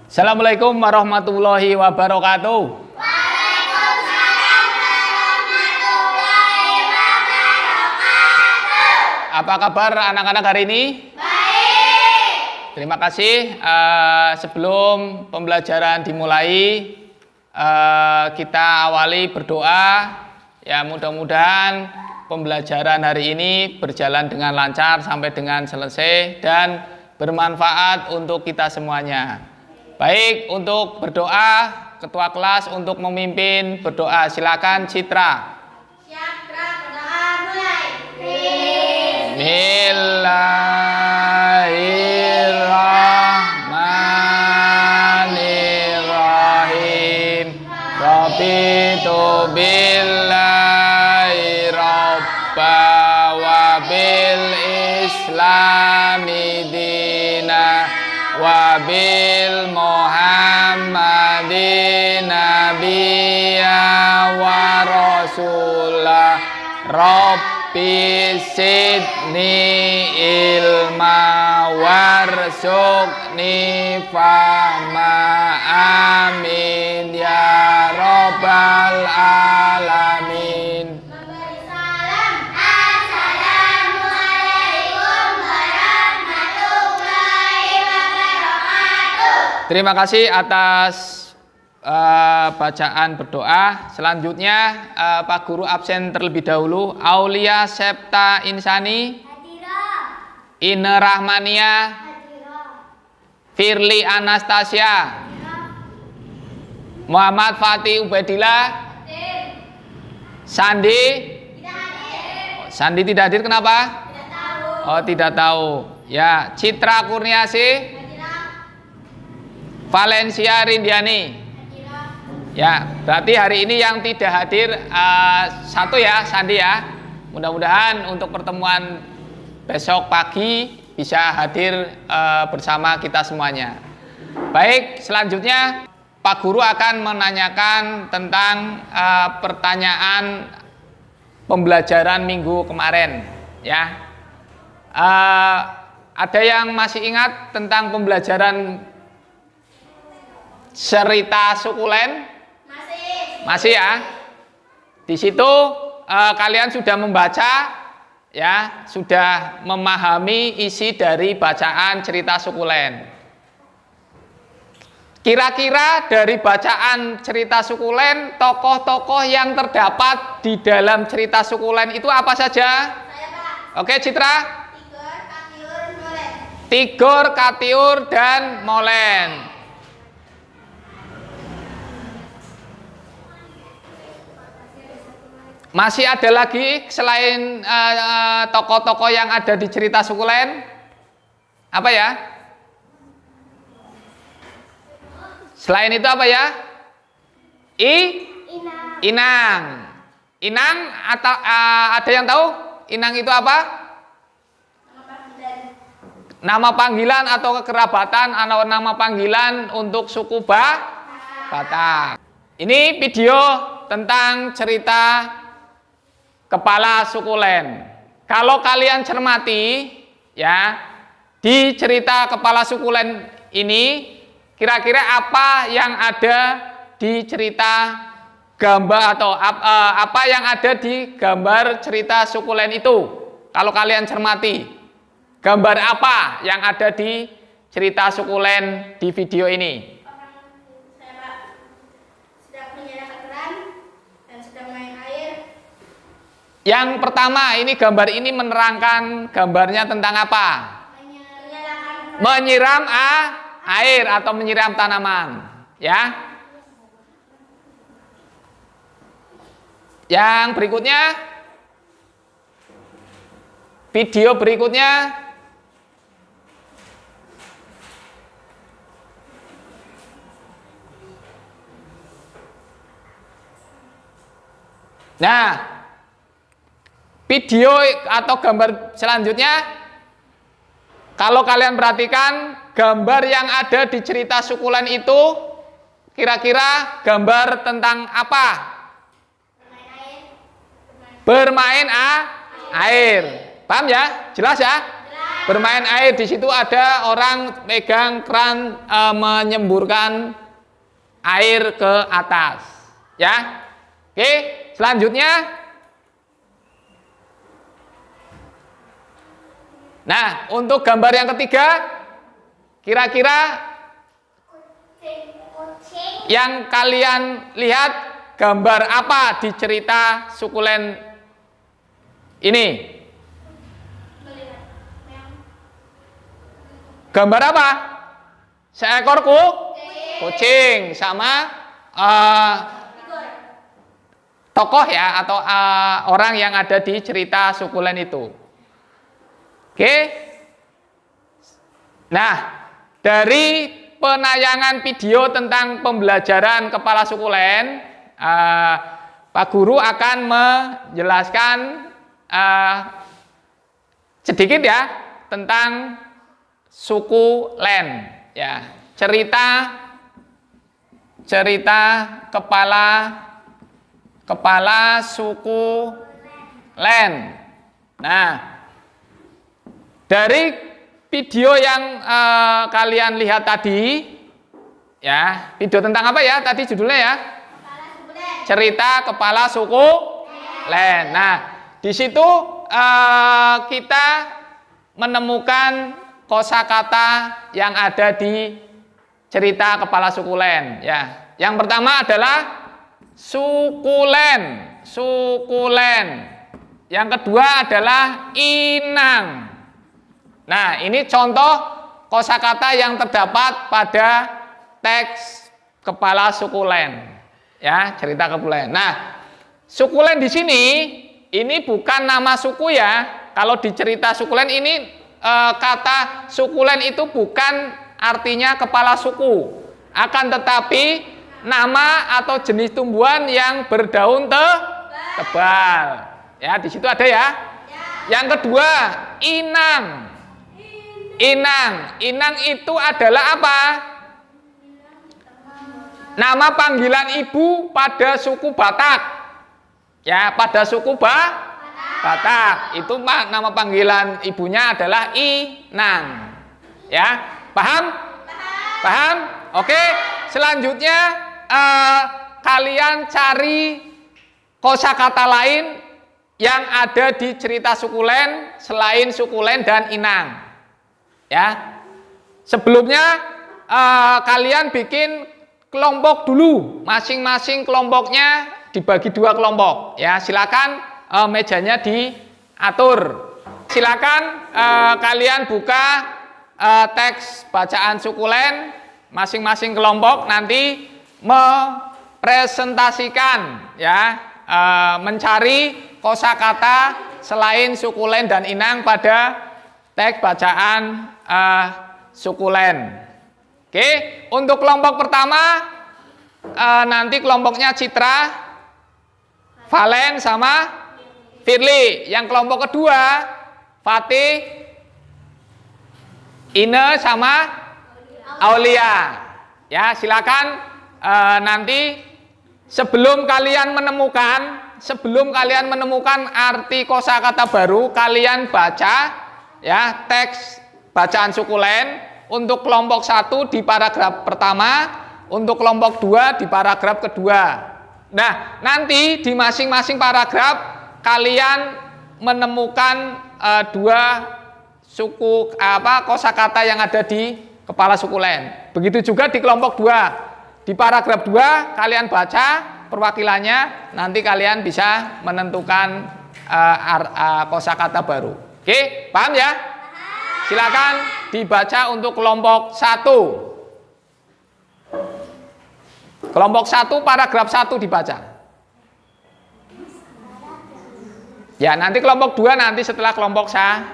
Assalamualaikum warahmatullahi wabarakatuh. Waalaikumsalam warahmatullahi wabarakatuh. Apa kabar anak-anak hari ini? Baik. Terima kasih. Sebelum pembelajaran dimulai, kita awali berdoa. Ya, mudah-mudahan pembelajaran hari ini berjalan dengan lancar sampai dengan selesai dan bermanfaat untuk kita semuanya. Baik, untuk berdoa, ketua kelas untuk memimpin berdoa. Silakan Citra. Siap, gerak, berdoa, mulai. Bismillahirrahmanirrahim. Rabbitu billahi rabba wa bil islami dina wa bil muhammadin nabiyya wa rasulah. Rabbi sidni ilma warzuqni fahma amin ya rabbal alamin. Memberi salam. Assalamualaikum warahmatullahi wabarakatuh. Terima kasih atas bacaan berdoa. Selanjutnya Pak Guru absen terlebih dahulu. Aulia Septa Insani, Hadirah. Ine Rahmania, Hadirah. Firly Anastasia, Muhammad Fatih Ubedillah, Hadir. Sandi. Tidak hadir. Sandi tidak hadir, kenapa? Tidak tahu. Oh, tidak tahu. Ya, Citra Kurniasi, Hadirah. Valencia Rindiani. Hadirah. Ya, berarti hari ini yang tidak hadir satu ya, Sandi ya. Mudah-mudahan untuk pertemuan besok pagi bisa hadir bersama kita semuanya. Baik, selanjutnya Pak Guru akan menanyakan tentang pertanyaan pembelajaran minggu kemarin. Ya, ada yang masih ingat tentang pembelajaran cerita sukulen? Masih ya. Di situ kalian sudah membaca ya, sudah memahami isi dari bacaan cerita sukulen. Kira-kira dari bacaan cerita sukulen, tokoh-tokoh yang terdapat di dalam cerita sukulen itu apa saja? Saya, Pak. Oke, Citra. Tigor, Katiur, Molen. Tigor, Katiur, dan Molen. Masih ada lagi selain tokoh-tokoh yang ada di cerita sukulen? Apa ya? Selain itu apa ya? Inang. Inang. Inang atau ada yang tahu? Inang itu apa? Nama panggilan atau kekerabatan atau nama panggilan untuk suku Batak. Ini video tentang cerita kepala sukulen. Kalau kalian cermati ya, di cerita kepala sukulen ini kira-kira apa yang ada di cerita gambar atau apa yang ada di gambar cerita sukulen itu? Kalau kalian cermati, gambar apa yang ada di cerita sukulen di video ini? Saya, Pak, sedang menyalakan keran dan sedang main air. Yang pertama, ini gambar ini menerangkan gambarnya tentang apa? Menyalakan keran. Menyiram air atau menyiram tanaman, ya. Yang berikutnya, video berikutnya, nah, video atau gambar selanjutnya, kalau kalian perhatikan gambar yang ada di cerita sukulen itu kira-kira gambar tentang apa? Bermain air. Paham ya? Jelas ya? bermain air. Di situ ada orang pegang keran menyemburkan air ke atas. Ya. Oke, selanjutnya. Nah, untuk gambar yang ketiga, kira-kira yang kalian lihat gambar apa di cerita sukulen ini? Gambar apa? Seekor kucing sama tokoh ya, atau orang yang ada di cerita sukulen itu. Oke. Nah, dari penayangan video tentang pembelajaran kepala sukulen, Pak Guru akan menjelaskan sedikit ya tentang sukulen, ya, cerita kepala sukulen. Nah, dari video yang kalian lihat tadi, ya, video tentang apa ya tadi judulnya ya? Cerita kepala sukulen. Nah, di situ kita menemukan kosakata yang ada di cerita kepala sukulen. Ya, yang pertama adalah sukulen. Yang kedua adalah inang. Nah, ini contoh kosakata yang terdapat pada teks kepala sukulen. Ya, cerita sukulen. Nah, sukulen di sini ini bukan nama suku ya. Kalau di cerita sukulen ini kata sukulen itu bukan artinya kepala suku. Akan tetapi nama atau jenis tumbuhan yang berdaun tebal. Ya, di situ ada ya. Yang kedua, inang. Inang itu adalah apa? Nama panggilan ibu pada suku Batak. Ya, pada suku Batak. Itu nama panggilan ibunya adalah inang. Ya, paham? Paham? Oke, selanjutnya kalian cari kosakata lain yang ada di cerita sukulen selain sukulen dan inang. Ya, sebelumnya kalian bikin kelompok dulu, masing-masing kelompoknya dibagi 2 kelompok. Ya, silakan mejanya diatur. Silakan kalian buka teks bacaan sukulen, masing-masing kelompok nanti mempresentasikan, ya, mencari kosakata selain sukulen dan inang pada teks bacaan sukulen. Oke, untuk kelompok pertama nanti kelompoknya Citra, Valen sama Firly. Yang kelompok kedua Fatih, Ine sama Aulia. Ya, silakan nanti sebelum kalian menemukan arti kosakata baru, kalian baca ya teks bacaan sukulen. Untuk kelompok 1 di paragraf pertama, untuk kelompok 2 di paragraf kedua. Nah, nanti di masing-masing paragraf kalian menemukan 2 suku kosakata yang ada di kepala sukulen. Begitu juga di kelompok 2. Di paragraf 2 kalian baca perwakilannya, nanti kalian bisa menentukan kosakata baru. Oke, paham ya? Silakan dibaca untuk kelompok 1. Kelompok 1 paragraf 1 dibaca. Ya, nanti kelompok 2 nanti setelah kelompok 1.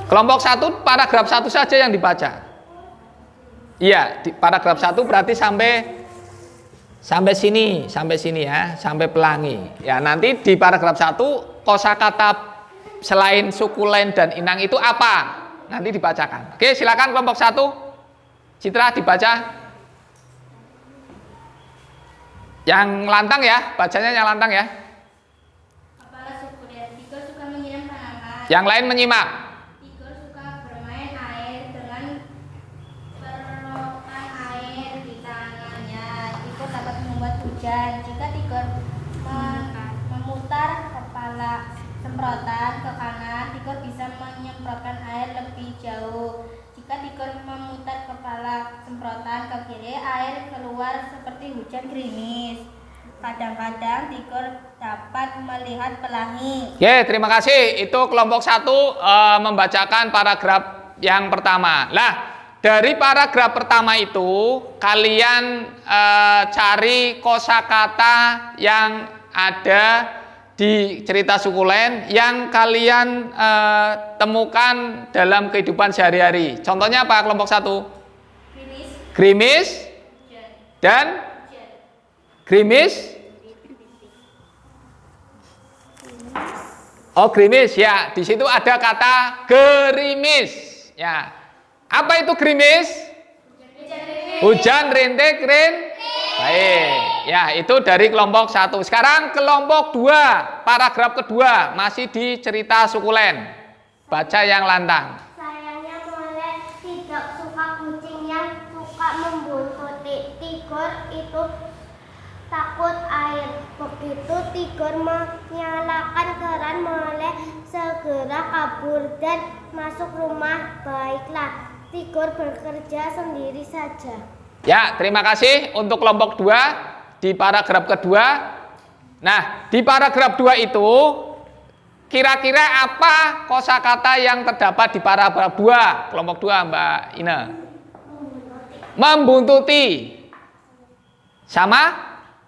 Kelompok 1 paragraf 1 saja yang dibaca. Iya, di paragraf 1 berarti sampai sini ya, sampai pelangi. Ya, nanti di paragraf 1 kosakata selain sukulen dan inang itu apa? Nanti dibacakan. Oke, silakan kelompok 1. Citra dibaca. Yang lantang ya, bacanya yang lantang ya. Kepala sukulen 3 Yang lain menyimak. Tigor suka bermain air dengan serotan air di tangannya. Tigor dapat membuat hujan. Jika Tigor memutar kepala semprotan ke kanan, Tigor bisa menyemprotkan air lebih jauh. Jika Tigor memutar kepala semprotan ke kiri, air keluar seperti hujan gerimis. Kadang-kadang Tigor dapat melihat pelangi. Oke, terima kasih. Itu kelompok 1 membacakan paragraf yang pertama. Nah, dari paragraf pertama itu kalian cari kosakata yang ada di cerita sukulen yang kalian temukan dalam kehidupan sehari-hari. Contohnya apa kelompok 1? Gerimis dan gerimis. Oh, gerimis ya. Di situ ada kata gerimis. Ya. Apa itu gerimis? Hujan rintik baik. Ya, itu dari kelompok 1. Sekarang kelompok 2, paragraf kedua masih di cerita sukulen. Baca yang lantang. Sayangnya Mole tidak suka kucing yang suka membuntuti. Tigor itu takut air. Begitu Tigor menyalakan keran, Mole segera kabur dan masuk rumah. Baiklah, Tigor bekerja sendiri saja. Ya, terima kasih untuk kelompok 2 di paragraf kedua. Nah, di paragraf 2 itu kira-kira apa kosakata yang terdapat di paragraf 2? Kelompok 2, Mbak Ina. Membuntuti. Sama?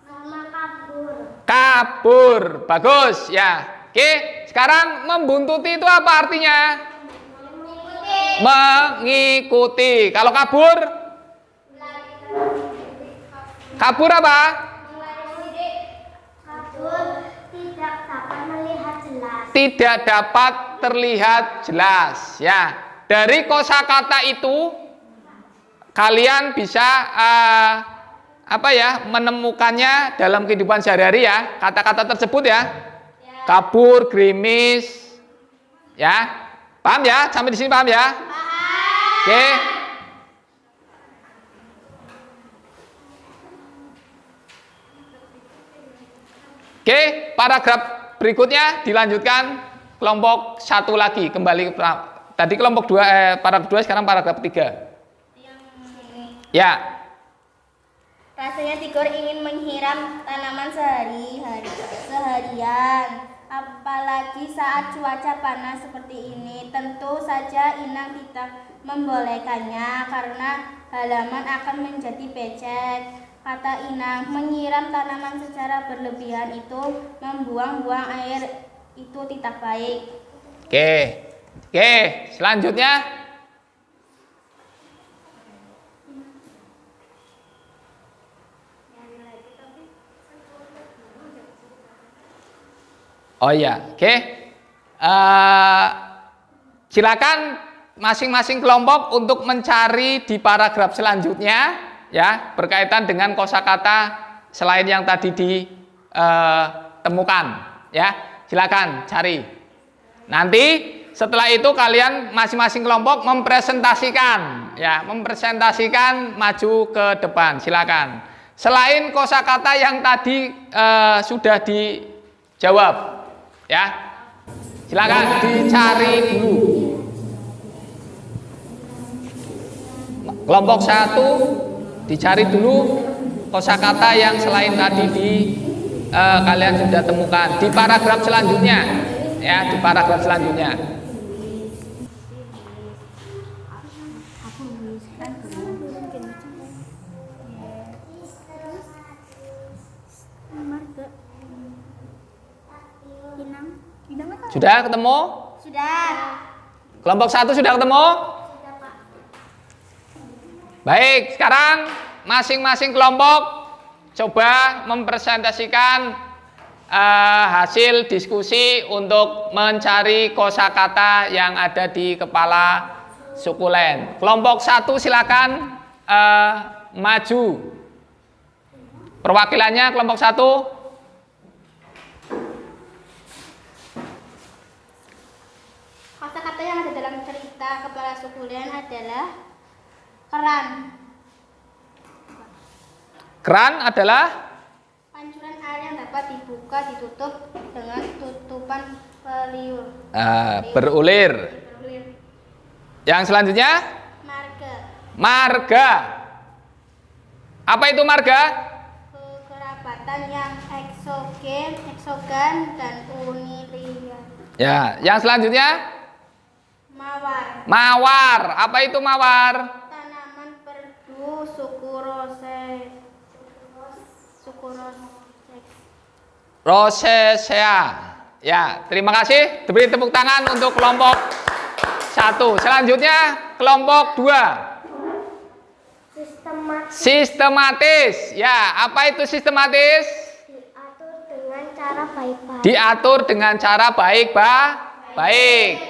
Sama kabur. Kabur. Bagus, ya. Oke, sekarang membuntuti itu apa artinya? Mengikuti. Kalau kabur? Kabur apa? Kabur tidak dapat melihat jelas. Tidak dapat terlihat jelas. Ya, dari kosakata itu kalian bisa menemukannya dalam kehidupan sehari-hari ya. Kata-kata tersebut ya. Kabur, gerimis. Ya. Paham ya? Sampai di sini paham ya? Oke. Oke, paragraf berikutnya dilanjutkan kelompok 1 lagi, kembali ke tadi kelompok 2 paragraf 2, sekarang paragraf 3. Ya. Rasanya Tigor ingin menghiram tanaman seharian, apalagi saat cuaca panas seperti ini. Tentu saja Inang tidak membolehkannya karena halaman akan menjadi becek. Kata Inang, menyiram tanaman secara berlebihan itu membuang-buang air itu tidak baik. Oke, selanjutnya. Oh iya, oke. Silakan masing-masing kelompok untuk mencari di paragraf selanjutnya. Ya, berkaitan dengan kosakata selain yang tadi ditemukan, ya. Silakan cari. Nanti setelah itu kalian masing-masing kelompok mempresentasikan, ya, mempresentasikan maju ke depan. Silakan. Selain kosakata yang tadi sudah dijawab, ya. Silakan dicari dulu. Kelompok 1 dicari dulu kosakata yang selain tadi kalian sudah temukan di paragraf selanjutnya, ya, di paragraf selanjutnya. Sudah ketemu? Sudah. Kelompok 1 sudah ketemu? Baik, sekarang masing-masing kelompok coba mempresentasikan hasil diskusi untuk mencari kosakata yang ada di kepala sukulen. Kelompok 1 silakan maju. Perwakilannya kelompok 1. Kata-kata yang ada dalam cerita kepala sukulen adalah keran. Keran adalah Pancuran air yang dapat dibuka ditutup dengan tutupan peliur. berulir. Berulir. Yang selanjutnya Marga. marga. Apa itu marga? Kekerabatan yang eksogen dan unilinear. Ya, yang selanjutnya Mawar. mawar. Apa itu mawar? Tanaman perdu suku Rosaceae. Rosacea. Ya, terima kasih. Diberi tepuk tangan untuk kelompok 1. Selanjutnya kelompok 2. Sistematis. Ya, apa itu sistematis? Diatur dengan cara baik-baik. Diatur dengan cara baik.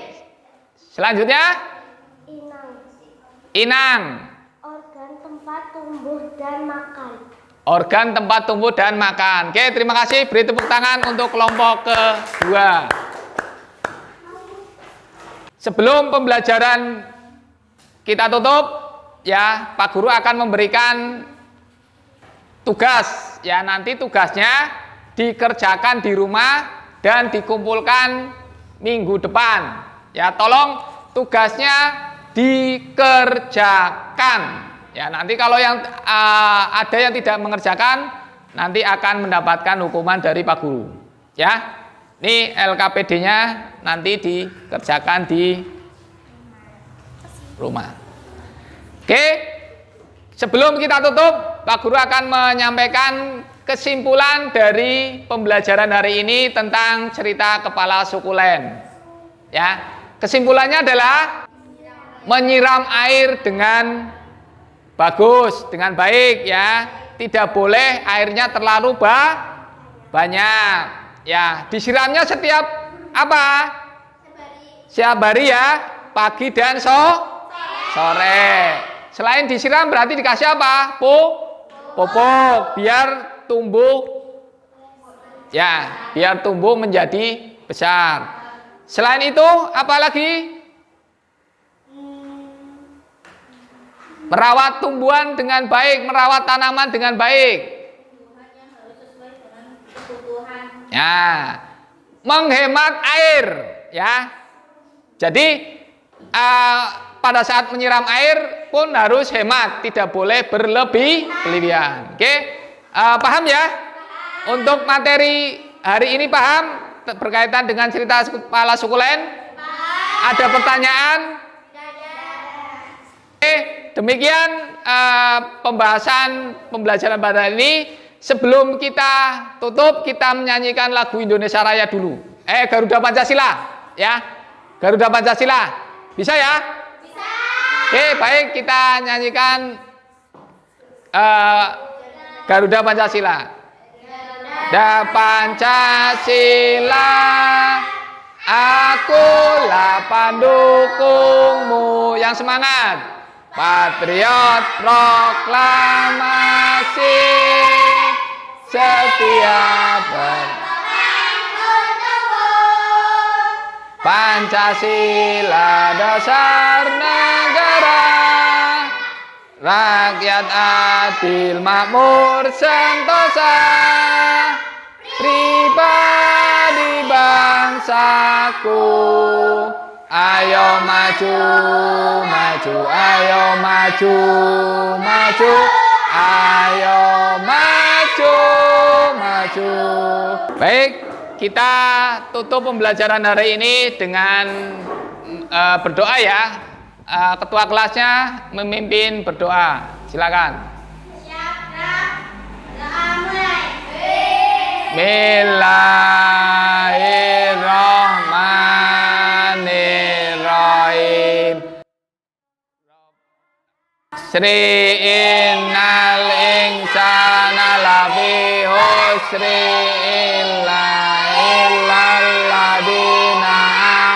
Selanjutnya inang. Organ tempat tumbuh dan makan. Organ tempat tumbuh dan makan. Oke, terima kasih. Beri tepuk tangan untuk kelompok kedua. Sebelum pembelajaran kita tutup, ya, Pak Guru akan memberikan tugas. Ya, nanti tugasnya dikerjakan di rumah dan dikumpulkan minggu depan. Ya, tolong tugasnya dikerjakan. Ya, nanti kalau yang ada yang tidak mengerjakan, nanti akan mendapatkan hukuman dari Pak Guru. Ya, ini LKPD-nya nanti dikerjakan di rumah. Oke, sebelum kita tutup, Pak Guru akan menyampaikan kesimpulan dari pembelajaran hari ini tentang cerita kepala sukulen. Ya, kesimpulannya adalah menyiram air dengan bagus, dengan baik, ya. Tidak boleh airnya terlalu banyak. Ya, disiramnya setiap apa? Setiap hari ya, pagi dan sore. Selain disiram berarti dikasih apa? Pupuk biar tumbuh. Ya, biar tumbuh menjadi besar. Selain itu apa lagi? Merawat tumbuhan dengan baik, merawat tanaman dengan baik. Ya, menghemat air, ya. Jadi pada saat menyiram air pun harus hemat, tidak boleh berlebihan. Oke, paham ya? Untuk materi hari ini paham berkaitan dengan cerita kepala sukulen? Ada pertanyaan? Oke, demikian pembelajaran pada hari ini. Sebelum kita tutup, kita menyanyikan lagu Indonesia Raya dulu. Garuda Pancasila, ya. Garuda Pancasila. Bisa ya? Bisa. Oke, baik, kita nyanyikan Garuda Pancasila. Da Pancasila, akulah pendukungmu. Yang semangat. Patriot proklamasi setiap Pancasila dasar negara, rakyat adil makmur sentosa, pribadi bangsaku. Ayo maju, maju, ayo maju, maju, ayo maju, maju. Baik, kita tutup pembelajaran hari ini dengan berdoa ya. Ketua kelasnya memimpin berdoa. Silakan. Bismillahirrahmanirrahim. Sri innal insana lafi husri illa ladina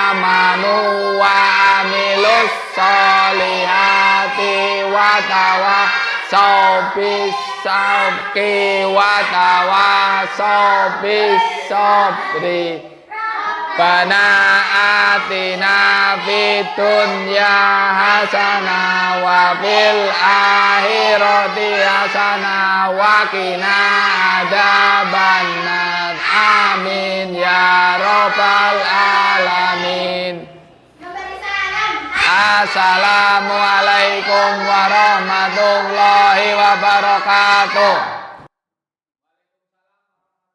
amanu wa amilus solihati wa tawassaw bis sabri wa tawassaw bis sabri. Rabbana atina fid dunya hasanah wa fil akhirati hasanah wa qina adzabannar. Amin ya rabbal alamin. Assalamualaikum warahmatullahi wabarakatuh.